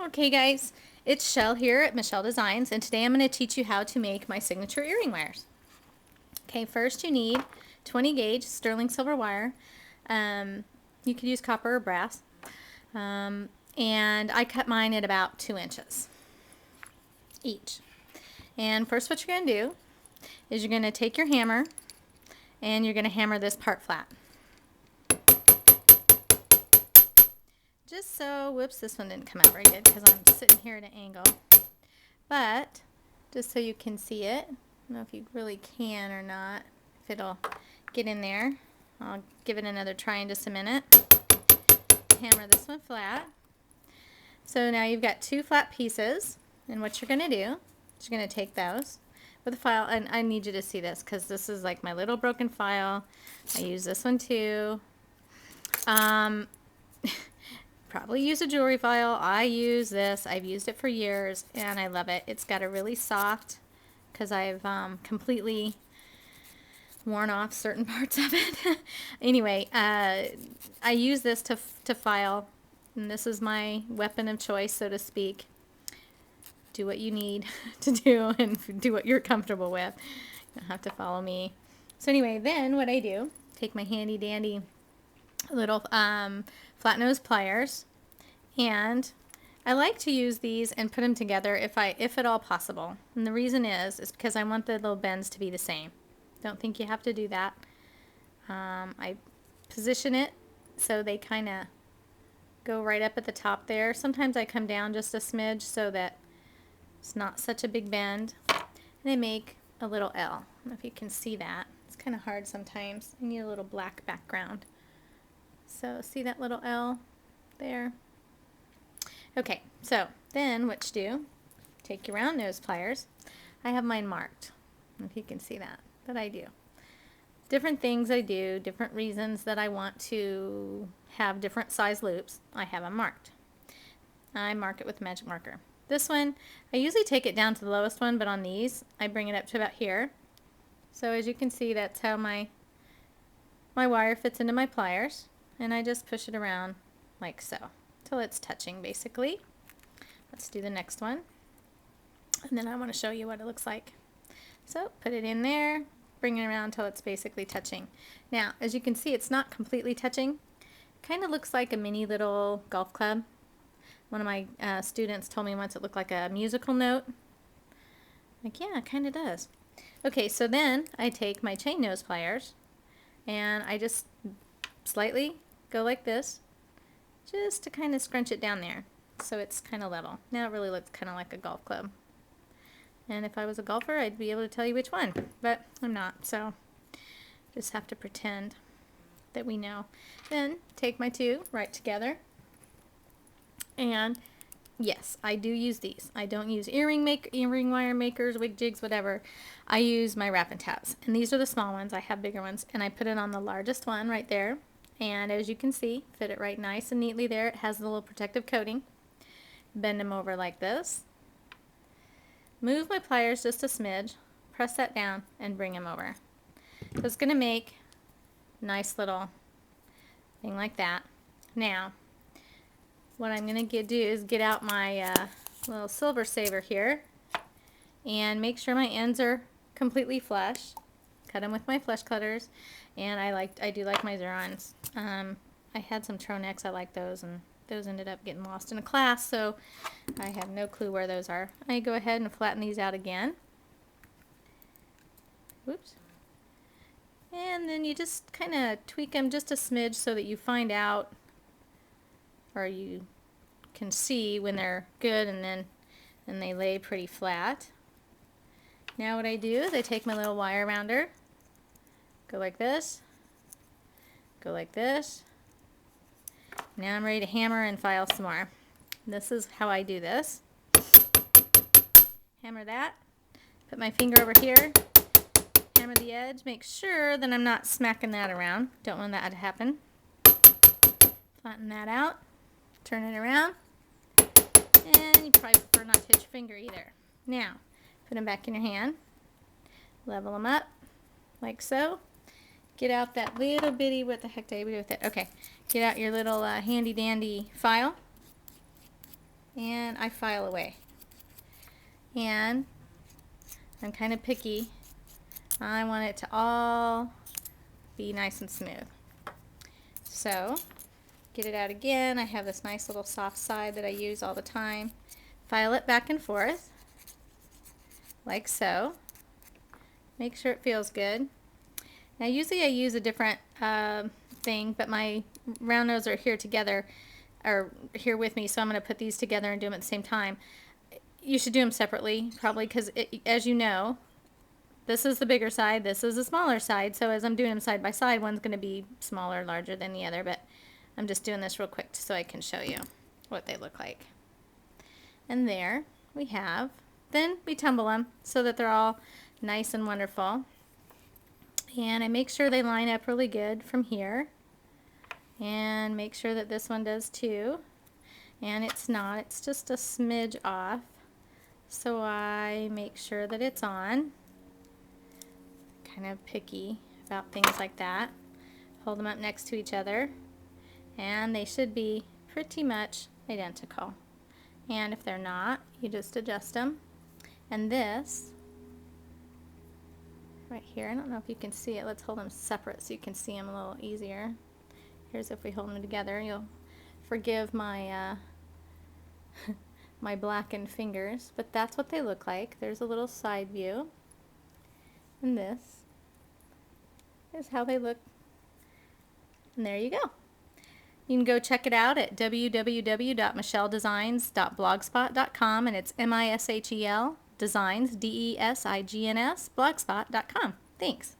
Okay guys, it's Shell here at MiShel Designs, and today I'm going to teach you how to make my signature earring wires. Okay, first you need 20 gauge sterling silver wire. You could use copper or brass. And I cut mine at about 2 inches each. And first what you're going to do is you're going to take your hammer and you're going to hammer this part flat. Just so, whoops, this one didn't come out very good because I'm sitting here at an angle. But, just so you can see it, I don't know if you really can or not, if it'll get in there. I'll give it another try in just a minute. Hammer this one flat. So now you've got 2 flat pieces, and what you're going to do is you're going to take those with a file, and I need you to see this because this is like my little broken file. I use this one too. Probably use a jewelry file. I use this. I've used it for years and I love it. It's got a really soft, because I've completely worn off certain parts of it. Anyway, I use this to file, and this is my weapon of choice, so to speak. Do what you need to do and do what you're comfortable with. You don't have to follow me. So anyway, then what I do, take my handy dandy little flat nose pliers, and I like to use these and put them together if at all possible. And the reason is because I want the little bends to be the same. Don't think you have to do that. I position it so they kind of go right up at the top there. Sometimes I come down just a smidge so that it's not such a big bend. And I make a little L. I don't know if you can see that. It's kind of hard sometimes. I need a little black background. So see that little L there? Okay, so then what you do, take your round nose pliers. I have mine marked. I don't know if you can see that, but I do. Different things I do, different reasons that I want to have different size loops, I have them marked. I mark it with a magic marker. This one, I usually take it down to the lowest one, but on these, I bring it up to about here. So as you can see, that's how my wire fits into my pliers. And I just push it around like so till it's touching, basically. Let's do the next one, and then I want to show you what it looks like. So put it in there, bring it around till it's basically touching. Now as you can see, it's not completely touching. Kind of looks like a mini little golf club. One of my students told me once it looked like a musical note. Like, yeah, it kind of does. Okay, so then I take my chain nose pliers and I just slightly go like this, just to kind of scrunch it down there so it's kind of level. Now it really looks kind of like a golf club. And if I was a golfer, I'd be able to tell you which one, but I'm not, so just have to pretend that we know. Then take my 2 right together, and yes, I do use these. I don't use earring wire makers, wig jigs, whatever. I use my wrap and tabs, and these are the small ones. I have bigger ones, and I put it on the largest one right there. And as you can see, fit it right nice and neatly there. It has the little protective coating. Bend them over like this. Move my pliers just a smidge. Press that down and bring them over. So it's going to make a nice little thing like that. Now, what I'm going to do is get out my little silver saver here and make sure my ends are completely flush. Cut them with my flush cutters, and I do like my Zerons. I had some Tronex, I like those, and those ended up getting lost in a class, so I have no clue where those are. I go ahead and flatten these out again. Whoops. And then you just kind of tweak them just a smidge so that you find out, or you can see when they're good, and they lay pretty flat. Now what I do is I take my little wire rounder, go like this, go like this. Now I'm ready to hammer and file some more. This is how I do this. Hammer that, put my finger over here, hammer the edge, make sure that I'm not smacking that around. Don't want that to happen. Flatten that out, turn it around, and you probably prefer not to hit your finger either. Now, put them back in your hand, level them up, like so. Get out that little bitty, what the heck did I do with it? Okay, get out your little handy dandy file, and I file away. And I'm kind of picky. I want it to all be nice and smooth. So, get it out again. I have this nice little soft side that I use all the time. File it back and forth, like so. Make sure it feels good. Now usually I use a different thing, but my round nose are here together, or here with me, so I'm going to put these together and do them at the same time. You should do them separately, probably, because as you know, this is the bigger side, this is the smaller side, so as I'm doing them side by side, one's going to be smaller, larger than the other, but I'm just doing this real quick so I can show you what they look like. And there we have. Then we tumble them so that they're all nice and wonderful. And I make sure they line up really good from here. And make sure that this one does too. And it's not, it's just a smidge off. So I make sure that it's on. Kind of picky about things like that. Hold them up next to each other. And they should be pretty much identical. And if they're not, you just adjust them. And this, right here, I don't know if you can see it. Let's hold them separate so you can see them a little easier. Here's if we hold them together. You'll forgive my my blackened fingers, but that's what they look like. There's a little side view. And this is how they look. And there you go. You can go check it out at www.micheldesigns.blogspot.com, and it's MISHEL Designs, DESIGNS, blogspot.com. Thanks.